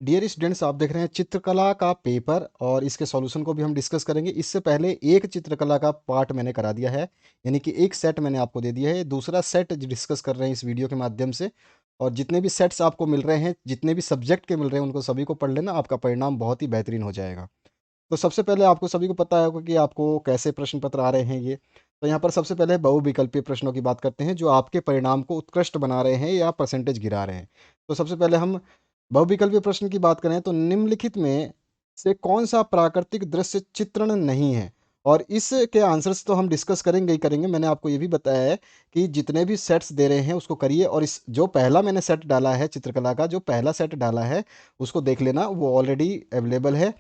Dear students, आप देख रहे हैं चित्रकला का पेपर और इसके सॉल्यूशन को भी हम डिस्कस करेंगे। इससे पहले एक चित्रकला का पार्ट मैंने करा दिया है, यानी कि एक सेट मैंने आपको दे दिया है। दूसरा सेट डिस्कस कर रहे हैं इस वीडियो के माध्यम से। और जितने भी सेट्स आपको मिल रहे हैं, जितने भी सब्जेक्ट के मिल रहे हैं, उनको सभी को पढ़ लेना, आपका परिणाम बहुत ही बेहतरीन हो जाएगा। तो सबसे पहले आपको सभी को पता होगा कि आपको कैसे प्रश्न पत्र आ रहे हैं ये। तो यहाँ पर सबसे पहले बहुविकल्पीय प्रश्नों की बात करते हैं, जो आपके परिणाम को उत्कृष्ट बना रहे हैं या परसेंटेज गिरा रहे हैं। तो सबसे पहले हम बहुविकल्पीय प्रश्न की बात करें तो निम्नलिखित में से कौन सा प्राकृतिक दृश्य चित्रण नहीं है। और इसके आंसर्स तो हम डिस्कस करेंगे ही करेंगे। मैंने आपको ये भी बताया है कि जितने भी सेट्स दे रहे हैं उसको करिए, और इस जो पहला मैंने सेट डाला है चित्रकला का, जो पहला सेट डाला है उसको देख लेना, वो ऑलरेडी अवेलेबल है।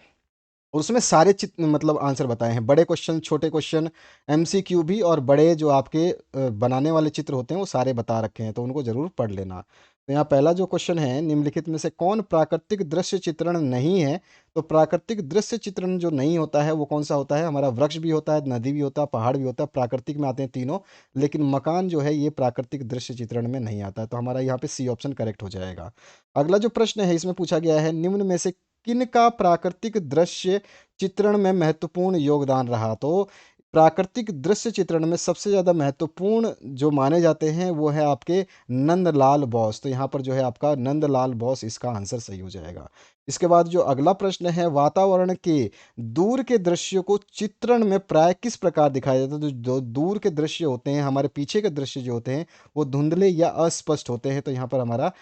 और उसमें सारे चित्र मतलब आंसर बताए हैं, बड़े क्वेश्चन, छोटे क्वेश्चन, एमसीक्यू भी, और बड़े जो आपके बनाने वाले चित्र होते हैं वो सारे बता रखे हैं, तो उनको जरूर पढ़ लेना। तो यहाँ पहला जो क्वेश्चन है, निम्नलिखित में से कौन प्राकृतिक दृश्य चित्रण नहीं है। तो प्राकृतिक दृश्य चित्रण जो नहीं होता है वो कौन सा होता है, हमारा वृक्ष भी होता है, नदी भी होता है, पहाड़ भी होता है, प्राकृतिक में आते हैं तीनों। लेकिन मकान जो है ये प्राकृतिक दृश्य चित्रण में नहीं आता है, तो हमारा यहाँ पे सी ऑप्शन करेक्ट हो जाएगा। अगला जो प्रश्न है इसमें पूछा गया है, निम्न में से किनका प्राकृतिक दृश्य चित्रण में महत्वपूर्ण योगदान रहा। तो प्राकृतिक दृश्य चित्रण में सबसे ज़्यादा महत्वपूर्ण जो माने जाते हैं वो है आपके नंदलाल बोस। तो यहाँ पर जो है आपका नंदलाल बोस इसका आंसर सही हो जाएगा। इसके बाद जो अगला प्रश्न है, वातावरण के दूर के दृश्यों को चित्रण में प्राय किस प्रकार दिखाया जाता है। तो जो दूर के दृश्य होते हैं, हमारे पीछे के दृश्य जो होते हैं, वो धुंधले या अस्पष्ट होते हैं। तो यहाँ पर हमारा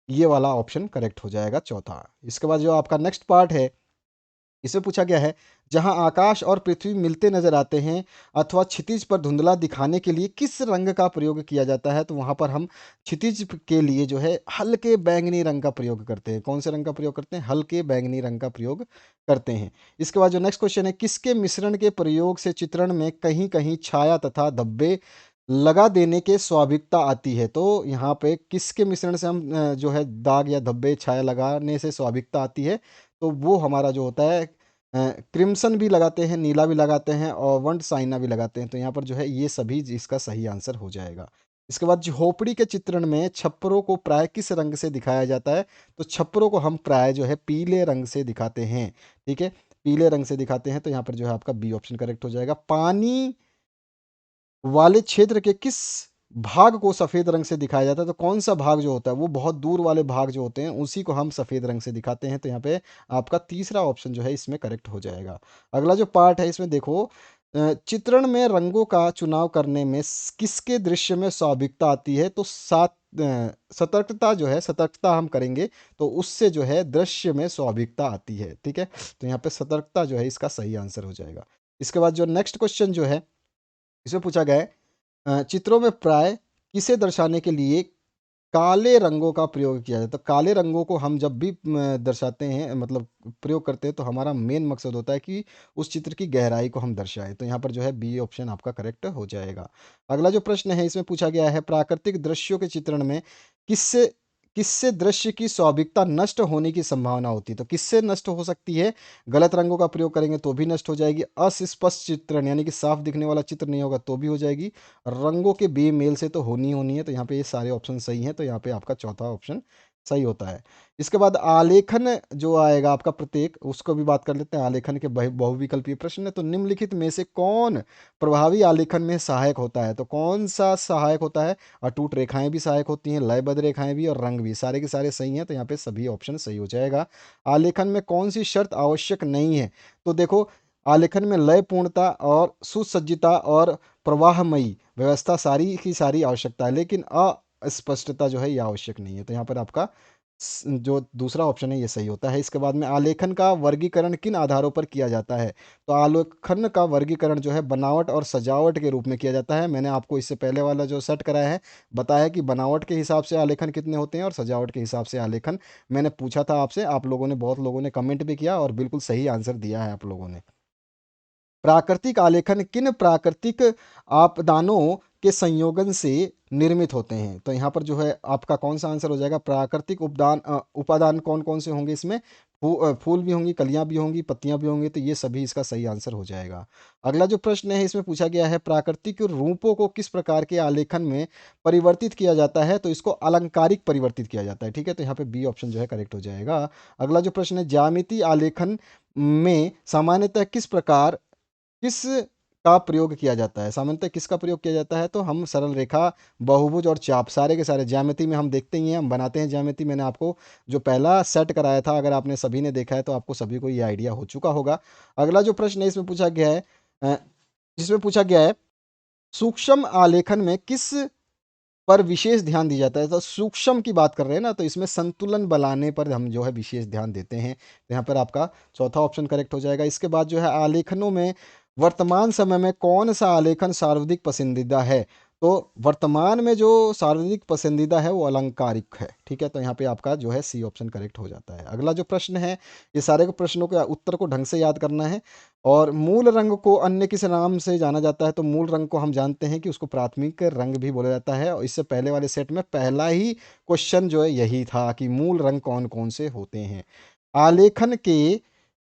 ये वाला ऑप्शन करेक्ट हो जाएगा, चौथा। इसके बाद जो आपका नेक्स्ट पार्ट है, इसमें पूछा गया है, जहां आकाश और पृथ्वी मिलते नजर आते हैं अथवा क्षितिज पर धुंधला दिखाने के लिए किस रंग का प्रयोग किया जाता है। तो वहां पर हम क्षितिज के लिए जो है हल्के बैंगनी रंग का प्रयोग करते हैं। कौन से रंग का प्रयोग करते हैं, हल्के बैंगनी रंग का प्रयोग करते हैं। इसके बाद जो नेक्स्ट क्वेश्चन है, किसके मिश्रण के प्रयोग से चित्रण में कहीं कहीं छाया तथा धब्बे लगा देने के स्वाभाविकता आती है। तो यहाँ पे किसके मिश्रण से हम जो है दाग या धब्बे छाया लगाने से स्वाभाविकता आती है। तो वो हमारा जो होता है क्रिम्सन भी लगाते हैं, नीला भी लगाते हैं, और वंट साइना भी लगाते हैं। तो यहाँ पर जो है ये सभी इसका सही आंसर हो जाएगा। इसके बाद झोपड़ी के चित्रण में छप्परों को प्राय किस रंग से दिखाया जाता है। तो छप्परों को हम प्राय जो है पीले रंग से दिखाते हैं। ठीक है, पीले रंग से दिखाते हैं। तो यहाँ पर जो है आपका बी ऑप्शन करेक्ट हो जाएगा। पानी वाले क्षेत्र के किस भाग को सफेद रंग से दिखाया जाता है। तो कौन सा भाग जो होता है, वो बहुत दूर वाले भाग जो होते हैं उसी को हम सफेद रंग से दिखाते हैं। तो यहाँ पे आपका तीसरा ऑप्शन जो है इसमें करेक्ट हो जाएगा। अगला जो पार्ट है इसमें देखो, चित्रण में रंगों का चुनाव करने में किसके दृश्य में स्वाभाविकता आती है। तो सतर्कता जो है, सतर्कता हम करेंगे तो उससे जो है दृश्य में स्वाभाविकता आती है। ठीक है, तो यहाँ पे सतर्कता जो है इसका सही आंसर हो जाएगा। इसके बाद जो नेक्स्ट क्वेश्चन जो है इसमें पूछा गया है, चित्रों में प्राय किसे दर्शाने के लिए काले रंगों का प्रयोग किया जाता है। तो काले रंगों को हम जब भी दर्शाते हैं, मतलब प्रयोग करते हैं, तो हमारा मेन मकसद होता है कि उस चित्र की गहराई को हम दर्शाएं। तो यहाँ पर जो है बी ऑप्शन आपका करेक्ट हो जाएगा। अगला जो प्रश्न है इसमें पूछा गया है, प्राकृतिक दृश्यों के चित्रण में किससे किससे दृश्य की स्वाभाविकता नष्ट होने की संभावना होती है। तो किससे नष्ट हो सकती है, गलत रंगों का प्रयोग करेंगे तो भी नष्ट हो जाएगी, अस्पष्ट चित्रण यानी कि साफ दिखने वाला चित्र नहीं होगा तो भी हो जाएगी, रंगों के बेमेल से तो होनी ही होनी है। तो यहाँ पे ये सारे ऑप्शन सही हैं, तो यहाँ पे आपका चौथा ऑप्शन सही होता है। इसके बाद आलेखन जो आएगा आपका प्रत्येक, उसको भी बात कर लेते हैं। आलेखन के बहुविकल्पीय प्रश्न है। तो निम्नलिखित में से कौन प्रभावी आलेखन में सहायक होता है। तो कौन सा सहायक होता है, अटूट रेखाएं भी सहायक होती हैं, लयबद्ध रेखाएं भी, और रंग भी, सारे के सारे सही हैं। तो यहाँ पे सभी ऑप्शन सही हो जाएगा। आलेखन में कौन सी शर्त आवश्यक नहीं है। तो देखो, आलेखन में लय पूर्णता और सुसज्जिता और प्रवाहमयी व्यवस्था सारी की सारी आवश्यकता है, लेकिन अस्पष्टता जो है ये आवश्यक नहीं है। तो यहाँ पर आपका जो दूसरा ऑप्शन है ये सही होता है। इसके बाद में आलेखन का वर्गीकरण किन आधारों पर किया जाता है। तो आलेखन का वर्गीकरण जो है बनावट और सजावट के रूप में किया जाता है। मैंने आपको इससे पहले वाला जो सेट कराया है बताया कि बनावट के हिसाब से आलेखन कितने होते हैं और सजावट के हिसाब से आलेखन। मैंने पूछा था आपसे, आप लोगों ने, बहुत लोगों ने कमेंट भी किया और बिल्कुल सही आंसर दिया है आप लोगों ने। प्राकृतिक आलेखन किन प्राकृतिक आपदानों के संयोजन से निर्मित होते हैं। तो यहाँ पर जो है आपका कौन सा आंसर हो जाएगा, प्राकृतिक उपादान कौन कौन से होंगे इसमें, फूल भी होंगी, कलियाँ भी होंगी, पत्तियाँ भी होंगी, तो ये सभी इसका सही आंसर हो जाएगा। अगला जो प्रश्न है इसमें पूछा गया है प्राकृतिक रूपों को किस प्रकार के आलेखन में परिवर्तित किया जाता है? तो इसको अलंकारिक परिवर्तित किया जाता है, ठीक है? तो यहाँ पे बी ऑप्शन जो है करेक्ट हो जाएगा। अगला जो प्रश्न है ज्यामितीय आलेखन में सामान्यतः किस का प्रयोग किया जाता है? सामान्यतः किसका प्रयोग किया जाता है? तो हम सरल रेखा, बहुभुज और चाप सारे के सारे ज्यामिति में हम देखते ही हैं, हम बनाते हैं ज्यामिति। मैंने आपको जो पहला सेट कराया था, अगर आपने सभी ने देखा है तो आपको सभी को ये आइडिया हो चुका होगा। अगला जो प्रश्न है इसमें पूछा गया है अ, जिसमें पूछा गया है सूक्ष्म आलेखन में किस पर विशेष ध्यान दिया जाता है? तो सूक्ष्म की बात कर रहे हैं ना, तो इसमें संतुलन बनाने पर हम जो है विशेष ध्यान देते हैं। तो यहाँ पर आपका चौथा ऑप्शन करेक्ट हो जाएगा। इसके बाद जो है आलेखनों में वर्तमान समय में कौन सा आलेखन सर्वाधिक पसंदीदा है? तो वर्तमान में जो सर्वाधिक पसंदीदा है वो अलंकारिक है, ठीक है? तो यहाँ पे आपका जो है सी ऑप्शन करेक्ट हो जाता है। अगला जो प्रश्न है, ये सारे को प्रश्नों के उत्तर को ढंग से याद करना है। और मूल रंग को अन्य किस नाम से जाना जाता है? तो मूल रंग को हम जानते हैं कि उसको प्राथमिक रंग भी बोला जाता है, और इससे पहले वाले सेट में पहला ही क्वेश्चन जो है यही था कि मूल रंग कौन कौन से होते हैं। आलेखन के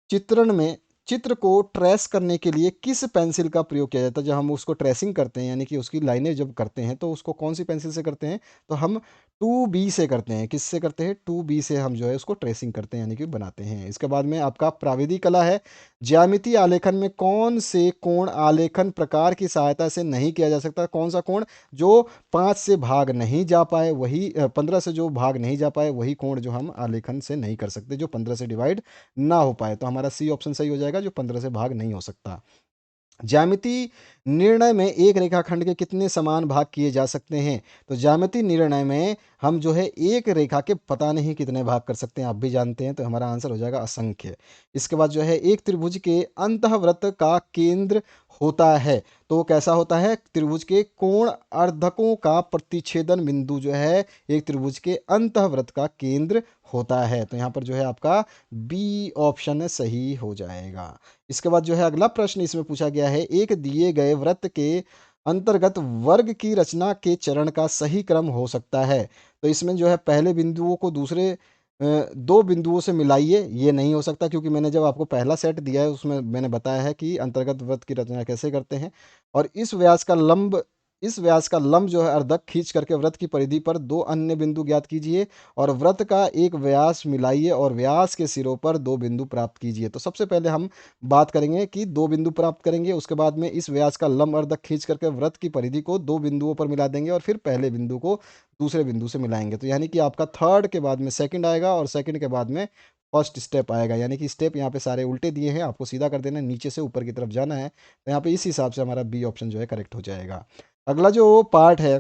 चित्रण में चित्र को ट्रेस करने के लिए किस पेंसिल का प्रयोग किया जाता है? जब हम उसको ट्रेसिंग करते हैं यानी कि उसकी लाइनें जब करते हैं तो उसको कौन सी पेंसिल से करते हैं? तो हम 2B से करते हैं। किससे करते हैं? 2B से हम जो है उसको ट्रेसिंग करते हैं यानी कि बनाते हैं। इसके बाद में आपका प्राविधिक कला है। ज्यामितीय आलेखन में कौन से कोण आलेखन प्रकार की सहायता से नहीं किया जा सकता? कौन सा कोण? जो 5 से भाग नहीं जा पाए वही 15 से जो भाग नहीं जा पाए वही कोण जो हम आलेखन से नहीं कर सकते, जो 15 से डिवाइड ना हो पाए। तो हमारा सी ऑप्शन सही हो जाएगा, जो 15 से भाग नहीं हो सकता। ज्यामितीय निर्णय में एक रेखाखंड के कितने समान भाग किए जा सकते हैं? तो ज्यामितीय निर्णय में हम जो है एक रेखा के पता नहीं कितने भाग कर सकते हैं, आप भी जानते हैं, तो हमारा आंसर हो जाएगा असंख्य। इसके बाद जो है एक त्रिभुज के अंतःवृत्त का केंद्र होता है, तो वो कैसा होता है? त्रिभुज के कोण अर्धकों का प्रतिच्छेदन बिंदु जो है एक त्रिभुज के अंतःवृत्त का केंद्र होता है। तो यहाँ पर जो है आपका बी ऑप्शन सही हो जाएगा। इसके बाद जो है अगला प्रश्न इसमें पूछा गया है एक दिए गए वृत्त के अंतर्गत वर्ग की रचना के चरण का सही क्रम हो सकता है? तो इसमें जो है पहले बिंदुओं को दूसरे दो बिंदुओं से मिलाइए, ये नहीं हो सकता, क्योंकि मैंने जब आपको पहला सेट दिया है उसमें मैंने बताया है कि अंतर्गत वृत्त की रचना कैसे करते हैं। और इस व्यास का लंब जो है अर्धक खींच करके वृत्त की परिधि पर दो अन्य बिंदु ज्ञात कीजिए और वृत्त का एक व्यास मिलाइए और व्यास के सिरों पर दो बिंदु प्राप्त कीजिए। तो सबसे पहले हम बात करेंगे कि दो बिंदु प्राप्त करेंगे, उसके बाद में इस व्यास का लंब अर्धक खींच करके वृत्त की परिधि को दो बिंदुओं पर मिला देंगे और फिर पहले बिंदु को दूसरे बिंदु से मिलाएंगे। तो यानी कि आपका थर्ड के बाद में सेकंड आएगा और सेकंड के बाद में फर्स्ट स्टेप आएगा, यानी कि स्टेप यहाँ पे सारे उल्टे दिए हैं, आपको सीधा कर देना है, नीचे से ऊपर की तरफ जाना है। तो यहाँ पे इस हिसाब से हमारा बी ऑप्शन जो है करेक्ट हो जाएगा। अगला जो पार्ट है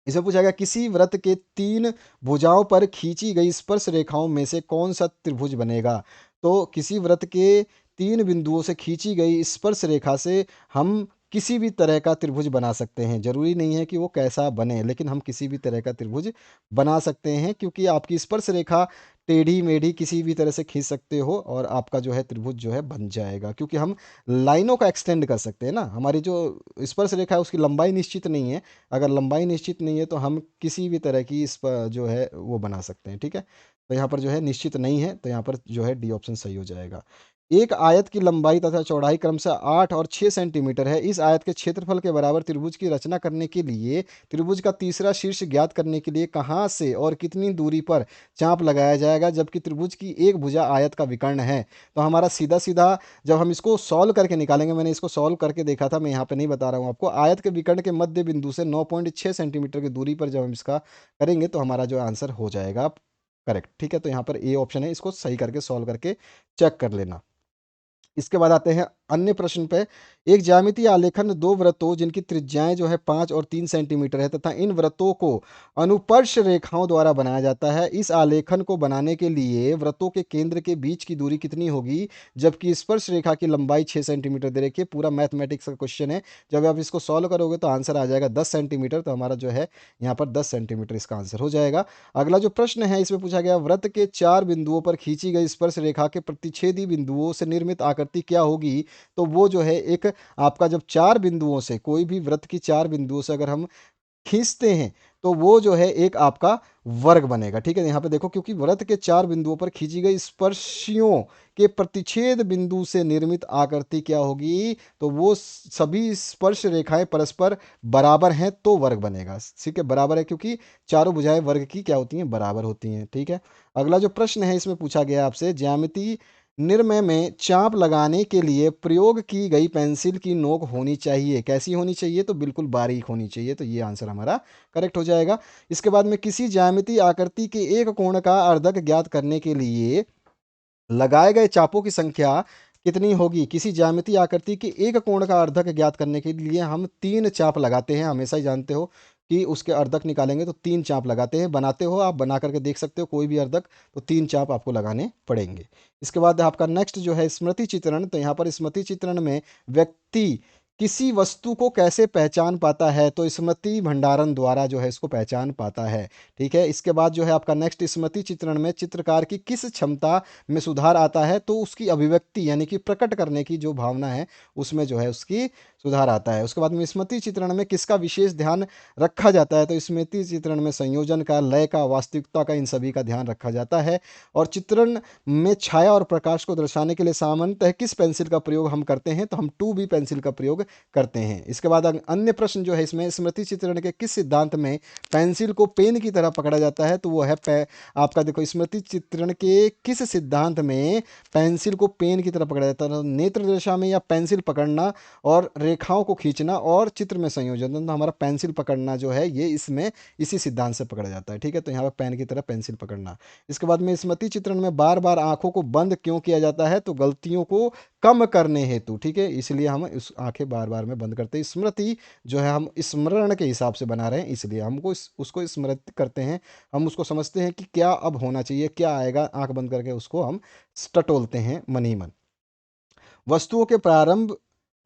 इसमें पूछा गया किसी वृत्त के तीन भुजाओं पर खींची गई स्पर्श रेखाओं में से कौन सा त्रिभुज बनेगा? तो किसी वृत्त के तीन बिंदुओं से खींची गई स्पर्श रेखा से हम किसी भी तरह का त्रिभुज बना सकते हैं। जरूरी नहीं है कि वो कैसा बने, लेकिन हम किसी भी तरह का त्रिभुज बना सकते हैं, क्योंकि आपकी स्पर्श रेखा टेढ़ी मेढ़ी किसी भी तरह से खींच सकते हो और आपका जो है त्रिभुज जो है बन जाएगा, क्योंकि हम लाइनों का एक्सटेंड कर सकते हैं ना। हमारी जो स्पर्श रेखा है उसकी लंबाई निश्चित नहीं है, अगर लंबाई निश्चित नहीं है तो हम किसी भी तरह की इस पर जो है वो बना सकते हैं, ठीक है? तो यहाँ पर जो है निश्चित नहीं है, तो यहाँ पर जो है डी ऑप्शन सही हो जाएगा। एक आयत की लंबाई तथा चौड़ाई क्रमशः 8 और 6 सेंटीमीटर है। इस आयत के क्षेत्रफल के बराबर त्रिभुज की रचना करने के लिए त्रिभुज का तीसरा शीर्ष ज्ञात करने के लिए कहाँ से और कितनी दूरी पर चाप लगाया जाएगा, जबकि त्रिभुज की एक भुजा आयत का विकर्ण है? तो हमारा सीधा सीधा जब हम इसको सॉल्व करके निकालेंगे, मैंने इसको सॉल्व करके देखा था, मैं यहाँ पे नहीं बता रहा हूँ आपको, आयत के विकर्ण के मध्य बिंदु से 9.6 सेंटीमीटर की दूरी पर जब हम इसका करेंगे तो हमारा जो आंसर हो जाएगा करेक्ट, ठीक है? तो यहाँ पर ए ऑप्शन है, इसको सही करके सॉल्व करके चेक कर लेना। इसके बाद आते हैं अन्य प्रश्न पे। एक ज्यामितीय आलेखन दो वृत्तों जिनकी त्रिज्याएं जो है 5 और 3 सेंटीमीटर है तथा इन वृत्तों को अनुपर्श रेखाओं द्वारा बनाया जाता है। इस आलेखन को बनाने के लिए वृत्तों के केंद्र के बीच की दूरी कितनी होगी, जबकि स्पर्श रेखा की लंबाई 6 सेंटीमीटर दे रखी है? पूरा मैथमेटिक्स का क्वेश्चन है, जब आप इसको सॉल्व करोगे तो आंसर आ जाएगा 10 सेंटीमीटर। तो हमारा जो है यहाँ पर 10 सेंटीमीटर इसका आंसर हो जाएगा। अगला जो प्रश्न है इसमें पूछा गया वृत्त के चार बिंदुओं पर खींची गई स्पर्श रेखा के प्रतिच्छेदी बिंदुओं से निर्मित आकृति क्या होगी? तो वो जो है एक आपका जब चार बिंदुओं से कोई भी वृत्त की चार बिंदुओं से अगर हम खींचते हैं तो वो जो है एक आपका वर्ग बनेगा। ठीक है, यहाँ पे देखो, क्योंकि वृत्त के 4 बिंदुओं पर खींची गई स्पर्शियों के प्रतिच्छेद बिंदु से निर्मित आकृति क्या होगी, तो वो सभी स्पर्श रेखाएं परस्पर बराबर हैं तो वर्ग बनेगा। ठीक है, बराबर है क्योंकि चारों भुजाएं वर्ग की क्या होती हैं, बराबर होती हैं। ठीक है, अगला जो प्रश्न है इसमें पूछा गया आपसे, ज्यामिति निर्णय में चाप लगाने के लिए प्रयोग की गई पेंसिल की नोक होनी चाहिए, कैसी होनी चाहिए, तो बिल्कुल बारीक होनी चाहिए। तो ये आंसर हमारा करेक्ट हो जाएगा। इसके बाद में किसी ज्यामिति आकृति के एक कोण का अर्धक ज्ञात करने के लिए लगाए गए चापों की संख्या कितनी होगी। किसी ज्यामिति आकृति के एक कोण का अर्धक ज्ञात करने के लिए हम 3 चाप लगाते हैं, हमेशा ही जानते हो कि उसके अर्धक निकालेंगे तो 3 चाप लगाते हैं। बनाते हो आप, बना करके देख सकते हो कोई भी अर्धक, तो 3 चाप आपको लगाने पड़ेंगे। इसके बाद आपका नेक्स्ट जो है स्मृति चित्रण, तो यहाँ पर स्मृति चित्रण में व्यक्ति किसी वस्तु को कैसे पहचान पाता है, तो स्मृति भंडारण द्वारा जो है इसको पहचान पाता है। ठीक है, इसके बाद जो है आपका नेक्स्ट स्मृति चित्रण में चित्रकार की किस क्षमता में सुधार आता है, तो उसकी अभिव्यक्ति यानी कि प्रकट करने की जो भावना है उसमें जो है उसकी सुधार आता है। उसके बाद में स्मृति चित्रण में किसका विशेष ध्यान रखा जाता है, तो स्मृति चित्रण में संयोजन का, लय का, वास्तविकता का, इन सभी का ध्यान रखा जाता है। और चित्रण में छाया और प्रकाश को दर्शाने के लिए सामान्यतः किस पेंसिल का प्रयोग हम करते हैं, तो हम 2B पेंसिल का प्रयोग करते हैं। इसके बाद अन्य प्रश्न जो है इसमें, स्मृति चित्रण के किस सिद्धांत में पेंसिल को पेन की तरह पकड़ा जाता है, तो वो है आपका देखो, स्मृति चित्रण के किस सिद्धांत में पेंसिल को पेन की तरह पकड़ा जाता है, तो नेत्र दशा में या पेंसिल पकड़ना और रेखाओं को खींचना और चित्र में संयोजन, तो हमारा पेंसिल पकड़ना जो है ये इसमें इसी सिद्धांत से पकड़ा जाता है। ठीक है, तो यहाँ पर पेन की तरह पेंसिल पकड़ना। इसके बाद में स्मृति चित्रण में बार बार आंखों को बंद क्यों किया जाता है, तो गलतियों को कम करने हेतु। ठीक है, इसलिए हम इस आंखें बार बार में बंद करते हैं। स्मृति जो है हम स्मरण के हिसाब से बना रहे हैं, इसलिए हमको उसको स्मृति करते हैं, हम उसको समझते हैं कि क्या अब होना चाहिए, क्या आएगा, आंख बंद करके उसको हम टटोलते हैं मन ही मन। वस्तुओं के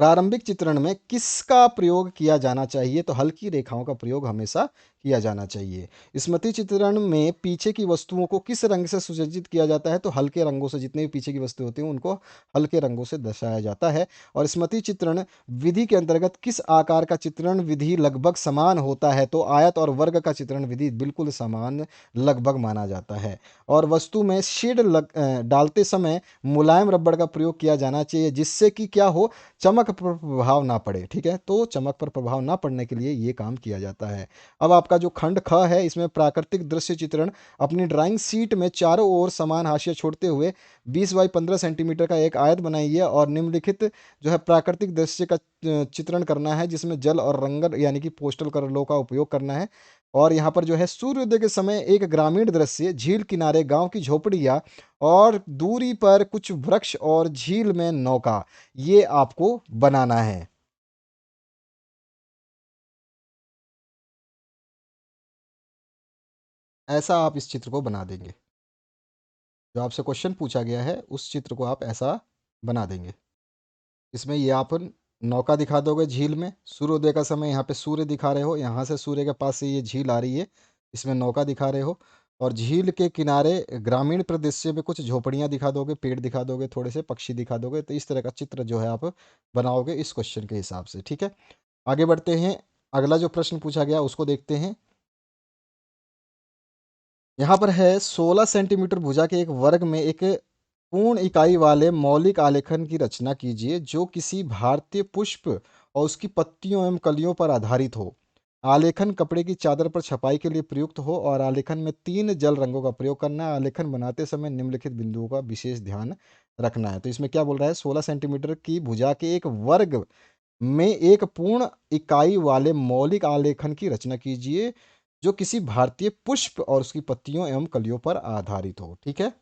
प्रारंभिक चित्रण में किसका प्रयोग किया जाना चाहिए, तो हल्की रेखाओं का प्रयोग हमेशा किया जाना चाहिए। स्मृति चित्रण में पीछे की वस्तुओं को किस रंग से सुसज्जित किया जाता है, तो हल्के रंगों से, जितने भी पीछे की वस्तुएं होती हैं उनको हल्के रंगों से दर्शाया जाता है। और स्मृति चित्रण विधि के अंतर्गत किस आकार का चित्रण विधि लगभग समान होता है, तो आयत और वर्ग का चित्रण विधि बिल्कुल समान लगभग माना जाता है। और वस्तु में शेड डालते समय मुलायम रबड़ का प्रयोग किया जाना चाहिए, जिससे कि क्या हो, चमक पर प्रभाव ना पड़े। ठीक है, तो चमक पर प्रभाव ना पड़ने के लिए ये काम किया जाता है। अब आपका जो खंड ख है इसमें प्राकृतिक दृश्य चित्रण, अपनी ड्राइंग शीट में चारों ओर समान हाशिया छोड़ते हुए 20 बाई 15 सेंटीमीटर का एक आयत बनाइए और निम्नलिखित जो है प्राकृतिक दृश्य का चित्रण करना है, जिसमें जल और रंगन यानी कि पोस्टल कलरों का उपयोग करना है। और यहाँ पर जो है सूर्योदय के समय एक ग्रामीण दृश्य, झील किनारे गांव की झोपड़ियाँ और दूरी पर कुछ वृक्ष और झील में नौका, ये आपको बनाना है। ऐसा आप इस चित्र को बना देंगे, जो आपसे क्वेश्चन पूछा गया है उस चित्र को आप ऐसा बना देंगे। इसमें ये आप नौका दिखा दोगे झील में, सूर्योदय का समय यहाँ पे सूर्य दिखा रहे हो, यहाँ से सूर्य के पास से ये झील आ रही है, इसमें नौका दिखा रहे हो। और झील के किनारे ग्रामीण परिदृश्य में कुछ झोपड़ियाँ दिखा दोगे, पेड़ दिखा दोगे, थोड़े से पक्षी दिखा दोगे। तो इस तरह का चित्र जो है आप बनाओगे इस क्वेश्चन के हिसाब से। ठीक है, आगे बढ़ते हैं, अगला जो प्रश्न पूछा गया उसको देखते हैं। यहाँ पर है 16 सेंटीमीटर भुजा के एक वर्ग में एक पूर्ण इकाई वाले मौलिक आलेखन की रचना कीजिए, जो किसी भारतीय पुष्प और उसकी पत्तियों एवं कलियों पर आधारित हो। आलेखन कपड़े की चादर पर छपाई के लिए प्रयुक्त हो और आलेखन में 3 जल रंगों का प्रयोग करना है। आलेखन बनाते समय निम्नलिखित बिंदुओं का विशेष ध्यान रखना है। तो इसमें क्या बोल रहा है, 16 सेंटीमीटर की भुजा के एक वर्ग में एक पूर्ण इकाई वाले मौलिक आलेखन की रचना कीजिए, जो किसी भारतीय पुष्प और उसकी पत्तियों एवं कलियों पर आधारित हो। ठीक है,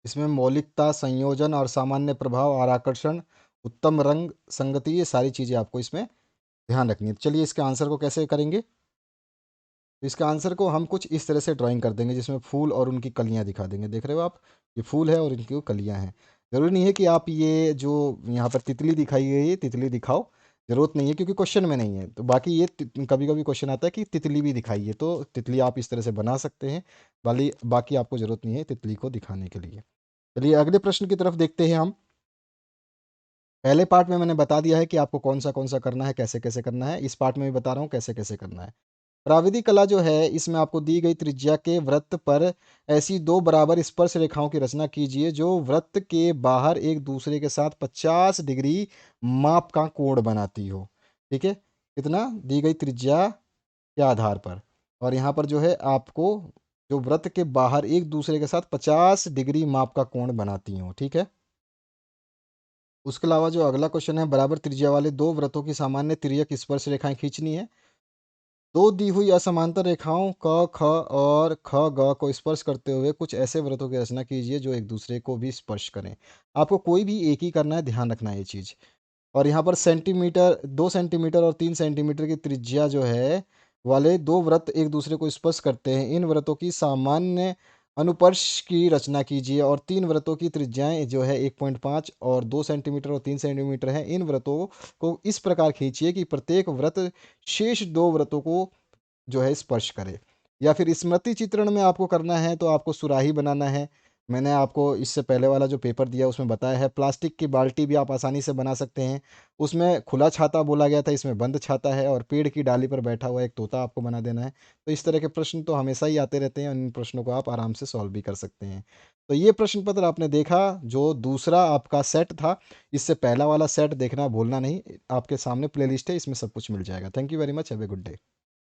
इसमें मौलिकता, संयोजन और सामान्य प्रभाव और आकर्षण, उत्तम रंग संगति, ये सारी चीज़ें आपको इसमें ध्यान रखनी है। तो चलिए इसके आंसर को कैसे करेंगे, तो इसका आंसर को हम कुछ इस तरह से ड्राइंग कर देंगे, जिसमें फूल और उनकी कलियां दिखा देंगे। देख रहे हो आप, ये फूल है और इनकी कलियां हैं। ज़रूरी नहीं है कि आप ये जो यहाँ पर तितली दिखाई गई है तितली दिखाओ, ज़रूरत नहीं है क्योंकि क्वेश्चन में नहीं है। तो बाकी ये कभी कभी क्वेश्चन आता है कि तितली भी दिखाइए, तो तितली आप इस तरह से बना सकते हैं, बाकी आपको ज़रूरत नहीं है तितली को दिखाने के लिए। चलिए अगले प्रश्न की तरफ देखते हैं हम। पहले पार्ट में मैंने बता दिया है कि आपको कौन-सा करना है, कैसे-कैसे करना है। इस पार्ट में भी बता रहा हूँ कैसे-कैसे करना है। प्राविधिक कला जो है, इसमें आपको दी गई त्रिज्या के वृत्त पर ऐसी 2 बराबर स्पर्श रेखाओं की रचना कीजिए जो वृत्त के बाहर एक दूसरे के साथ 50 डिग्री माप का कोण बनाती हो। ठीक है? कितना? दी गई त्रिज्या के आधार पर। और यहाँ पर जो है आपको जो वृत्त के बाहर एक दूसरे के साथ 50 डिग्री माप का कोण बनाती हो। ठीक है? उसके अलावा जो अगला क्वेश्चन है, बराबर त्रिज्या वाले 2 वृत्तों की सामान्य तिर्यक स्पर्श रेखाएँ खींचनी है। 2 दी हुई असमांतर रेखाओं क, ख और ख, ग को स्पर्श करते हुए कुछ ऐसे वृत्तों की रचना कीजिए जो एक दूसरे को भी स्पर्श करें। आपको कोई भी एक ही करना है, ध्यान रखना है ये चीज़। और यहाँ पर सेंटीमीटर 2 सेंटीमीटर और 3 सेंटीमीटर की त्रिज्या जो है वाले 2 वृत्त एक दूसरे को स्पर्श करते हैं। इन वृत्तों की सामान्य अनुप्रस्थ की रचना कीजिए और 3 वृत्तों की त्रिज्याएँ जो है 1.5 और 2 सेंटीमीटर और 3 सेंटीमीटर हैं। इन वृत्तों को इस प्रकार खींचिए कि प्रत्येक वृत्त शेष 2 वृत्तों को जो है स्पर्श करे। या फिर स्मृति चित्रण में आपको करना है तो आपको सुराही बनाना है। मैंने आपको इससे पहले वाला जो पेपर दिया उसमें बताया है। प्लास्टिक की बाल्टी भी आप आसानी से बना सकते हैं। उसमें खुला छाता बोला गया था, इसमें बंद छाता है और पेड़ की डाली पर बैठा हुआ एक तोता आपको बना देना है। तो इस तरह के प्रश्न तो हमेशा ही आते रहते हैं और इन प्रश्नों को आप आराम से सॉल्व भी कर सकते हैं। तो ये प्रश्न पत्र आपने देखा, जो दूसरा आपका सेट था। इससे पहला वाला सेट देखना भूलना नहीं। आपके सामने प्लेलिस्ट है, इसमें सब कुछ मिल जाएगा। Thank you very much. Have a good day.